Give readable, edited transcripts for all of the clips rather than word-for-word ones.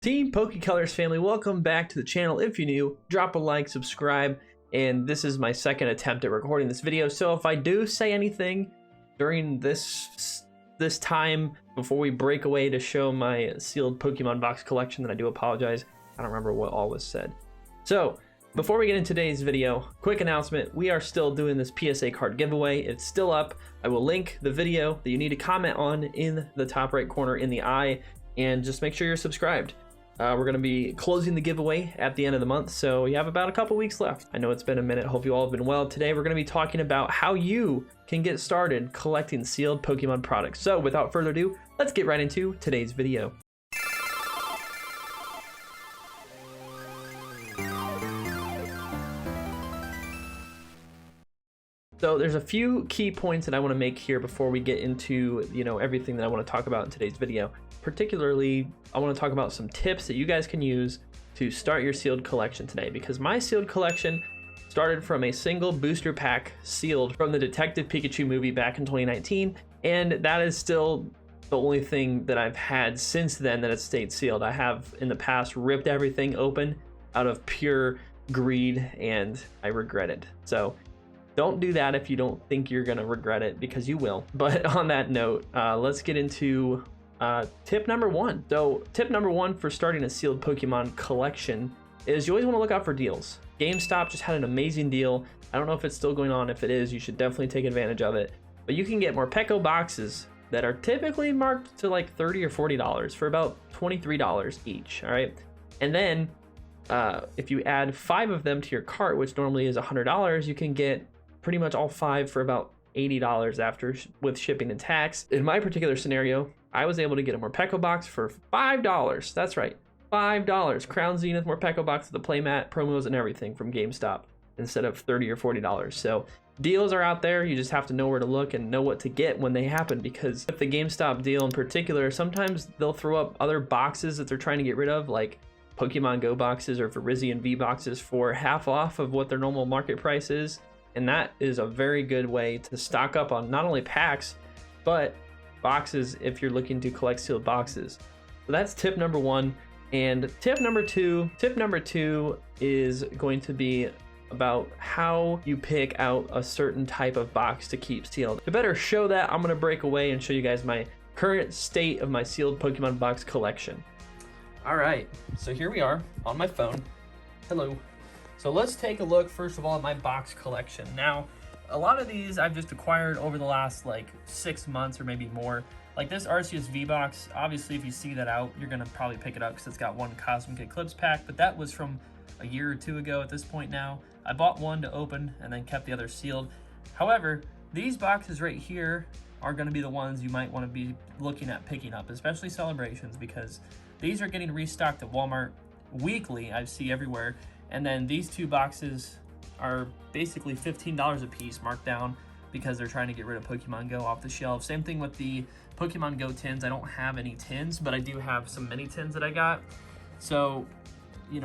Team PokeColors family, welcome back to the channel. If you're new, drop a like, subscribe, and this is my second attempt at recording this video. So if I do say anything during this time before we break away to show my sealed Pokemon box collection, then I do apologize. I don't remember what all was said. So before we get into today's video, quick announcement: we are still doing this PSA card giveaway. It's still up. I will link the video that you need to comment on in the top right corner in the eye, and just make sure you're subscribed. We're going to be closing the giveaway at the end of the month, so you have about a couple weeks left. I know it's been a minute. Hope you all have been well. Today we're going to be talking about how you can get started collecting sealed Pokemon products. So without further ado, let's get right into today's video. So there's a few key points that I want to make here before we get into, everything that I want to talk about in today's video. Particularly, I want to talk about some tips that you guys can use to start your sealed collection today, because my sealed collection started from a single booster pack sealed from the Detective Pikachu movie back in 2019, and that is still the only thing that I've had since then that has stayed sealed. I have in the past ripped everything open out of pure greed, and I regret it. So don't do that if you don't think you're gonna regret it, because you will. But on that note, let's get into tip number one. So tip number one for starting a sealed Pokemon collection is you always want to look out for deals. GameStop just had an amazing deal. I don't know if it's still going on. If it is, you should definitely take advantage of it. But you can get Morpeko boxes that are typically marked to like $30 or $40 for about $23 each. All right. And then if you add 5 of them to your cart, which normally is $100, you can get pretty much all 5 for about $80 after with shipping and tax. In my particular scenario, I was able to get a Morpeko box for $5. That's right, $5. Crown Zenith Morpeko box with the playmat, promos, and everything from GameStop instead of $30 or $40. So deals are out there. You just have to know where to look and know what to get when they happen, because if the GameStop deal in particular, sometimes they'll throw up other boxes that they're trying to get rid of, like Pokemon Go boxes or Virizion V boxes for half off of what their normal market price is. And that is a very good way to stock up on not only packs, but boxes if you're looking to collect sealed boxes. So that's tip number one. And tip number two is going to be about how you pick out a certain type of box to keep sealed. To better show that, I'm going to break away and show you guys my current state of my sealed Pokemon box collection. All right, so here we are on my phone. Hello. So let's take a look first of all at my box collection. Now, a lot of these I've just acquired over the last like 6 months or maybe more. Like this Arceus V box, obviously if you see that out, you're gonna probably pick it up because it's got one Cosmic Eclipse pack, but that was from a year or two ago at this point now. I bought one to open and then kept the other sealed. However, these boxes right here are gonna be the ones you might wanna be looking at picking up, especially Celebrations, because these are getting restocked at Walmart weekly, I see everywhere. And then these 2 boxes are basically $15 a piece marked down because they're trying to get rid of Pokemon Go off the shelf. Same thing with the Pokemon Go tins. I don't have any tins, but I do have some mini tins that I got. So,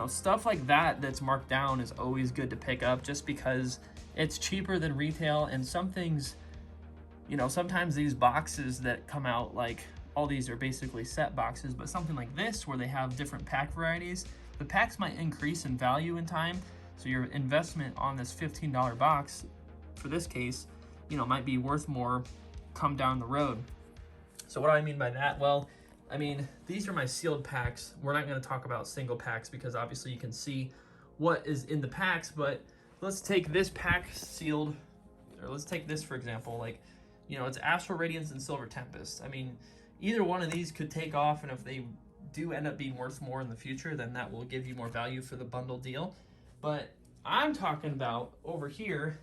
stuff like that that's marked down is always good to pick up just because it's cheaper than retail. And some things, sometimes these boxes that come out, like all these are basically set boxes, but something like this where they have different pack varieties, the packs might increase in value in time. So your investment on this $15 box, for this case, might be worth more come down the road. So what do I mean by that? Well, these are my sealed packs. We're not going to talk about single packs because obviously you can see what is in the packs, but let's take this pack sealed, or let's take this for example, it's Astral Radiance and Silver Tempest. Either one of these could take off, and if they do end up being worth more in the future, then that will give you more value for the bundle deal. But I'm talking about over here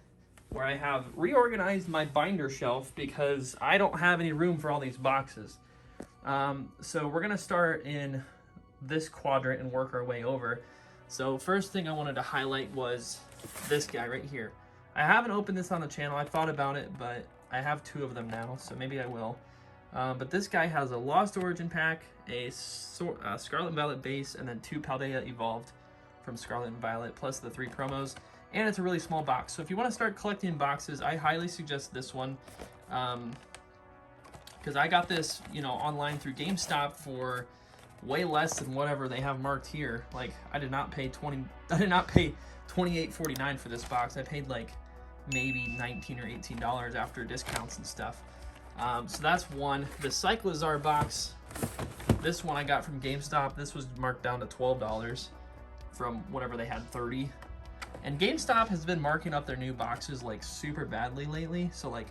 where I have reorganized my binder shelf because I don't have any room for all these boxes. So we're gonna start in this quadrant and work our way over. So first thing I wanted to highlight was this guy right here. I haven't opened this on the channel. I thought about it, but I have 2 of them now, so maybe I will. But this guy has a Lost Origin pack, a Scarlet and Violet base, and then 2 Paldea Evolved from Scarlet and Violet, plus the 3 promos. And it's a really small box. So if you want to start collecting boxes, I highly suggest this one. Because I got this, online through GameStop for way less than whatever they have marked here. Like, I did not pay $28.49 for this box. I paid like maybe $19 or $18 after discounts and stuff. So that's one. The Cyclizar box, this one I got from GameStop. This was marked down to $12 from whatever they had, 30. And GameStop has been marking up their new boxes like super badly lately. So like,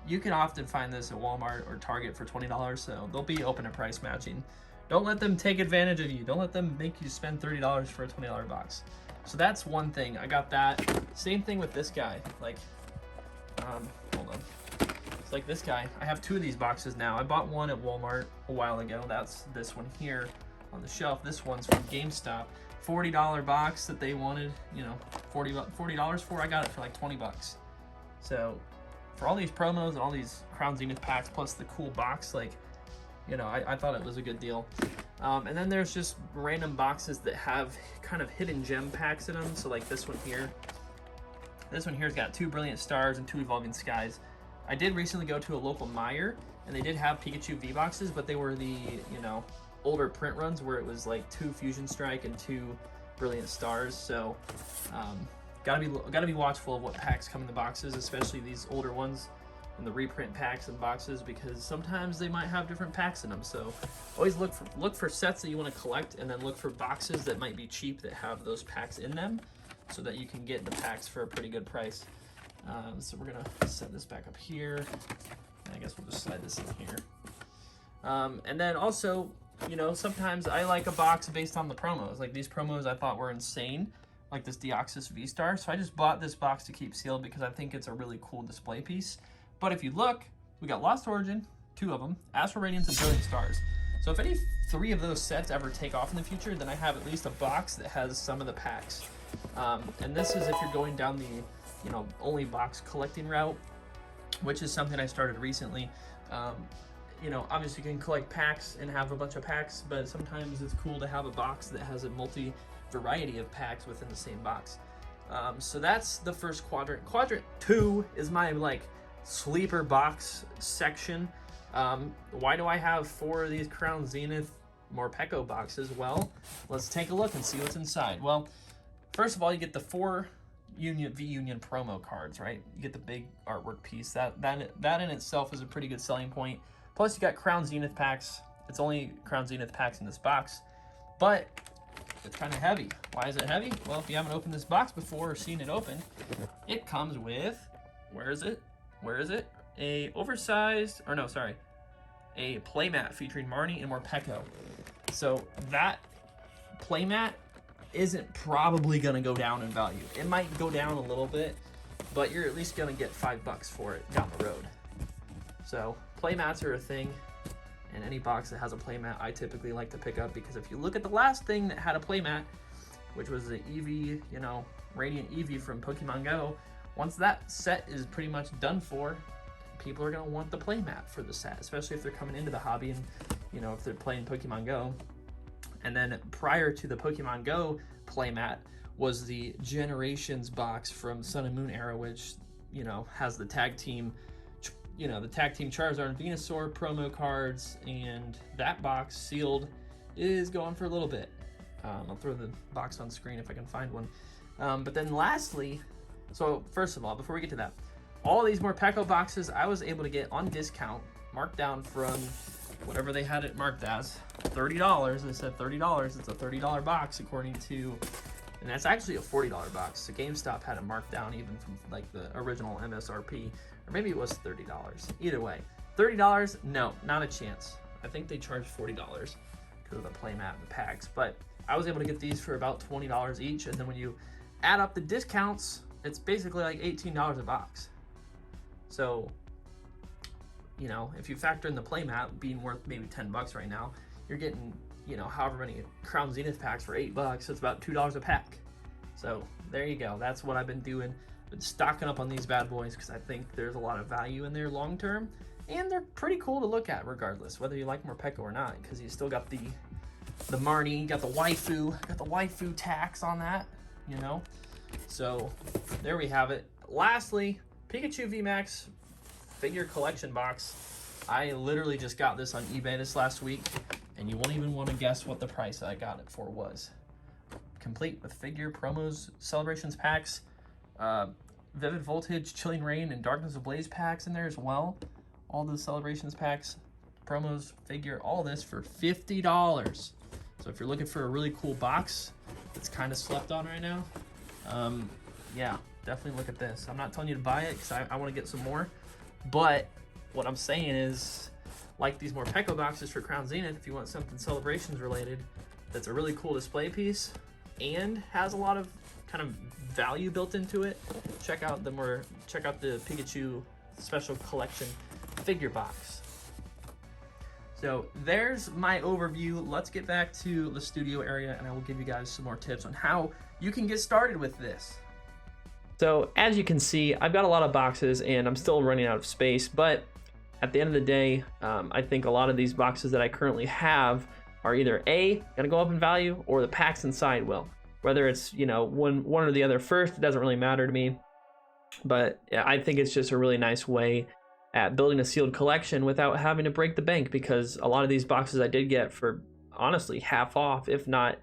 you can often find this at Walmart or Target for $20. So they'll be open to price matching. Don't let them take advantage of you. Don't let them make you spend $30 for a $20 box. So that's one thing. I got that. Same thing with this guy. Like, hold on. It's like this guy. I have 2 of these boxes now. I bought one at Walmart a while ago. That's this one here on the shelf. This one's from GameStop. $40 box that they wanted, you know, $40 for. I got it for like 20 bucks. So for all these promos and all these Crown Zenith packs plus the cool box, like, you know, I thought it was a good deal. And then there's just random boxes that have kind of hidden gem packs in them. So like this one here. This one here's got 2 Brilliant Stars and 2 Evolving Skies. I did recently go to a local Meijer, and they did have Pikachu V boxes, but they were the, you know, older print runs where it was like 2 Fusion Strike and 2 Brilliant Stars. So gotta be watchful of what packs come in the boxes, especially these older ones and the reprint packs and boxes, because sometimes they might have different packs in them. So always look for sets that you want to collect, and then look for boxes that might be cheap that have those packs in them, so that you can get the packs for a pretty good price. So we're gonna set this back up here. I guess we'll just slide this in here. And then also, you know, sometimes I like a box based on the promos. Like these promos I thought were insane, like this Deoxys V-Star. So I just bought this box to keep sealed because I think it's a really cool display piece. But if you look, we got Lost Origin, 2 of them, Astral Radiance, and Brilliant Stars. So if any 3 of those sets ever take off in the future, then I have at least a box that has some of the packs. And this is if you're going down the, you know, only box collecting route, which is something I started recently. You know, obviously you can collect packs and have a bunch of packs, but sometimes it's cool to have a box that has a variety of packs within the same box. So that's the first quadrant. Quadrant 2 is my like sleeper box section. Why do I have 4 of these Crown Zenith Morpeko boxes? Well, let's take a look and see what's inside. Well, first of all, you get the 4 V-Union promo cards, right? You get the big artwork piece. That in itself is a pretty good selling point. Plus, you got Crown Zenith packs. It's only Crown Zenith packs in this box, but it's kind of heavy. Why is it heavy? Well, if you haven't opened this box before or seen it open, it comes with, where is it? A oversized, or no, sorry, a playmat featuring Marnie and Morpeko. So that playmat isn't probably going to go down in value. It might go down a little bit, but you're at least going to get $5 for it down the road. So playmats are a thing, and any box that has a playmat I typically like to pick up, because if you look at the last thing that had a playmat, which was the Eevee, you know, Radiant Eevee from Pokemon Go, once that set is pretty much done for, people are going to want the playmat for the set, especially if they're coming into the hobby and, you know, if they're playing Pokemon Go. And then prior to the Pokemon Go playmat was the Generations box from Sun and Moon era, which, you know, has the tag team, you know, the tag team Charizard and Venusaur promo cards, and that box sealed is going for a little bit. I'll throw the box on screen if I can find one. But then lastly, so first of all, before we get to that, all these Morpeko boxes I was able to get on discount, marked down from whatever they had it marked as, $30. They said $30. It's a $30 box according to, and that's actually a $40 box. So GameStop had it marked down even from like the original MSRP, or maybe it was $30. Either way, $30, no, not a chance. I think they charged $40 because of the playmat and the packs, but I was able to get these for about $20 each, and then when you add up the discounts, it's basically like $18 a box. So, you know, if you factor in the playmat being worth maybe $10 right now, you're getting, you know, however many Crown Zenith packs for $8. So it's about $2 a pack. So there you go. That's what I've been doing. Been stocking up on these bad boys because I think there's a lot of value in there long term, and they're pretty cool to look at regardless, whether you like Morpeko or not, because you still got the Marnie, you got the waifu tax on that, you know. So there we have it. Lastly, Pikachu VMAX figure collection box. I literally just got this on eBay this last week and you won't even want to guess what the price I got it for was. Complete with figure, promos, celebrations packs, Vivid Voltage, Chilling Rain, and Darkness Ablaze packs in there as well. All the celebrations packs, promos, figure, all this for $50. So if you're looking for a really cool box that's kind of slept on right now, yeah, definitely look at this. I'm not telling you to buy it because I want to get some more, but what I'm saying is, like these Morpeko boxes for Crown Zenith, if you want something celebrations related that's a really cool display piece and has a lot of kind of value built into it, check out the Pikachu Special Collection figure box. So there's my overview. Let's get back to the studio area and I will give you guys some more tips on how you can get started with this. So as you can see, I've got a lot of boxes and I'm still running out of space, but at the end of the day, I think a lot of these boxes that I currently have are either A, gonna go up in value, or the packs inside will. Whether it's, you know, one or the other first, it doesn't really matter to me. But yeah, I think it's just a really nice way at building a sealed collection without having to break the bank, because a lot of these boxes I did get for honestly half off, if not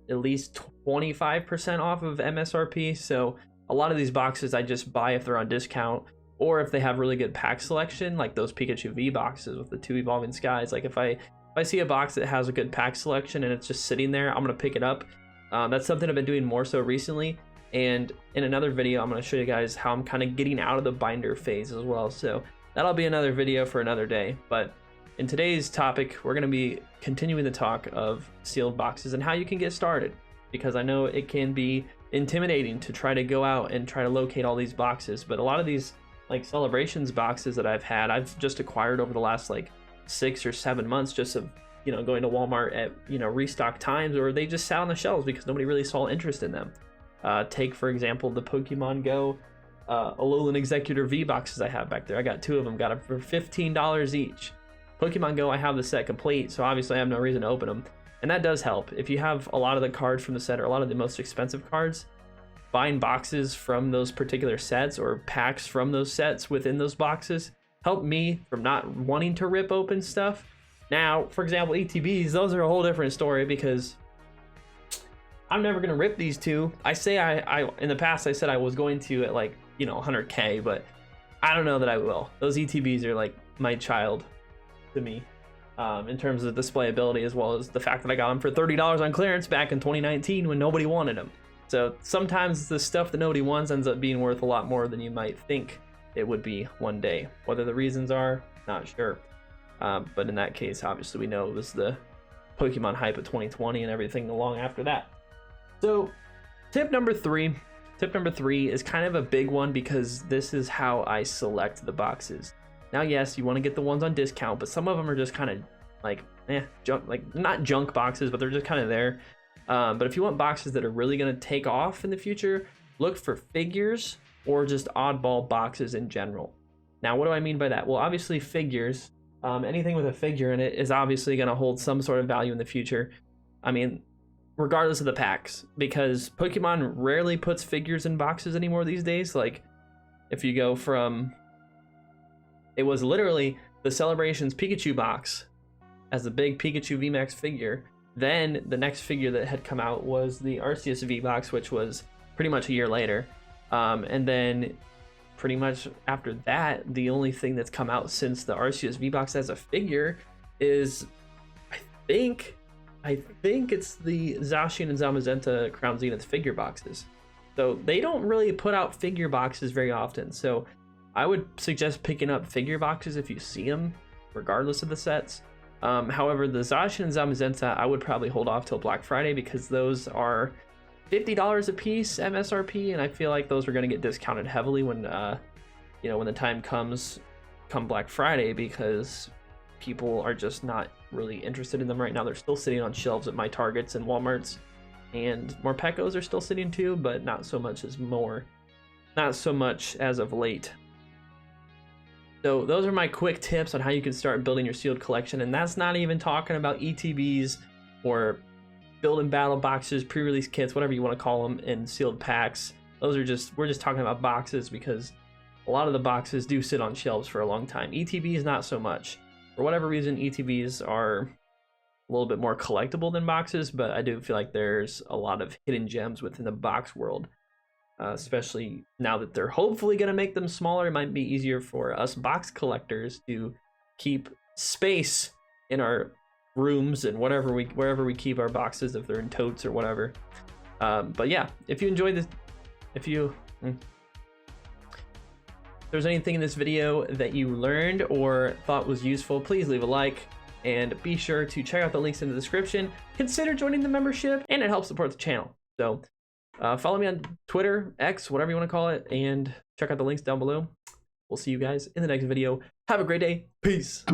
at least 25% off of MSRP. So a lot of these boxes I just buy if they're on discount, or if they have really good pack selection, like those Pikachu V boxes with the 2 Evolving Skies. Like if I see a box that has a good pack selection and it's just sitting there, I'm gonna pick it up. That's something I've been doing more so recently. And in another video, I'm gonna show you guys how I'm kind of getting out of the binder phase as well. So that'll be another video for another day. But in today's topic, we're gonna be continuing the talk of sealed boxes and how you can get started, because I know it can be intimidating to try to go out and try to locate all these boxes. But a lot of these like celebrations boxes that I've just acquired over the last like 6 or 7 months, just of, you know, going to Walmart at, you know, restock times, or they just sat on the shelves because nobody really saw interest in them. Take for example the Pokemon Go Alolan Executor V boxes I have back there. I got 2 of them, got them for $15 each. Pokemon Go, I have the set complete, so obviously I have no reason to open them, and that does help. If you have a lot of the cards from the set, or a lot of the most expensive cards, buying boxes from those particular sets or packs from those sets within those boxes help me from not wanting to rip open stuff. Now, for example, ETBs, those are a whole different story, because I'm never gonna rip these 2. I say I in the past I said I was going to at like, you know, 100K, but I don't know that I will. Those ETBs are like my child to me, in terms of displayability, as well as the fact that I got them for $30 on clearance back in 2019 when nobody wanted them. So sometimes the stuff that nobody wants ends up being worth a lot more than you might think it would be one day. Whether the reasons are, not sure. But in that case, obviously we know it was the Pokemon hype of 2020 and everything along after that. So tip number three is kind of a big one, because this is how I select the boxes. Now, yes, you want to get the ones on discount, but some of them are just kind of like, junk, like not junk boxes, but they're just kind of there. But if you want boxes that are really going to take off in the future, look for figures or just oddball boxes in general. Now, what do I mean by that? Well, obviously figures, anything with a figure in it is obviously going to hold some sort of value in the future. I mean, regardless of the packs, because Pokemon rarely puts figures in boxes anymore these days. Like if you go from, it was literally the Celebrations Pikachu box as the big Pikachu VMAX figure. Then the next figure that had come out was the Arceus V box, which was pretty much a year later. And then pretty much after that, the only thing that's come out since the Arceus V box as a figure is, I think it's the Zacian and Zamazenta Crown Zenith figure boxes. So they don't really put out figure boxes very often. So I would suggest picking up figure boxes if you see them, regardless of the sets. However, the Zacian and Zamazenta, I would probably hold off till Black Friday, because those are $50 a piece MSRP, and I feel like those are going to get discounted heavily when, you know, when the time comes come Black Friday, because people are just not really interested in them right now. They're still sitting on shelves at my Targets and Walmarts, and Morpekos are still sitting too, but not so much as of late. So those are my quick tips on how you can start building your sealed collection, and that's not even talking about ETBs or build and battle boxes, pre-release kits, whatever you want to call them, and sealed packs. Those are just, we're just talking about boxes, because a lot of the boxes do sit on shelves for a long time. ETBs not so much. For whatever reason, ETBs are little bit more collectible than boxes, but I do feel like there's a lot of hidden gems within the box world, especially now that they're hopefully going to make them smaller. It might be easier for us box collectors to keep space in our rooms and wherever we keep our boxes, if they're in totes or whatever. But yeah, if you enjoyed this, if there's anything in this video that you learned or thought was useful, please leave a like, and be sure to check out the links in the description. Consider joining the membership, and it helps support the channel. So follow me on Twitter, X, whatever you want to call it, and check out the links down below. We'll see you guys in the next video. Have a great day. Peace.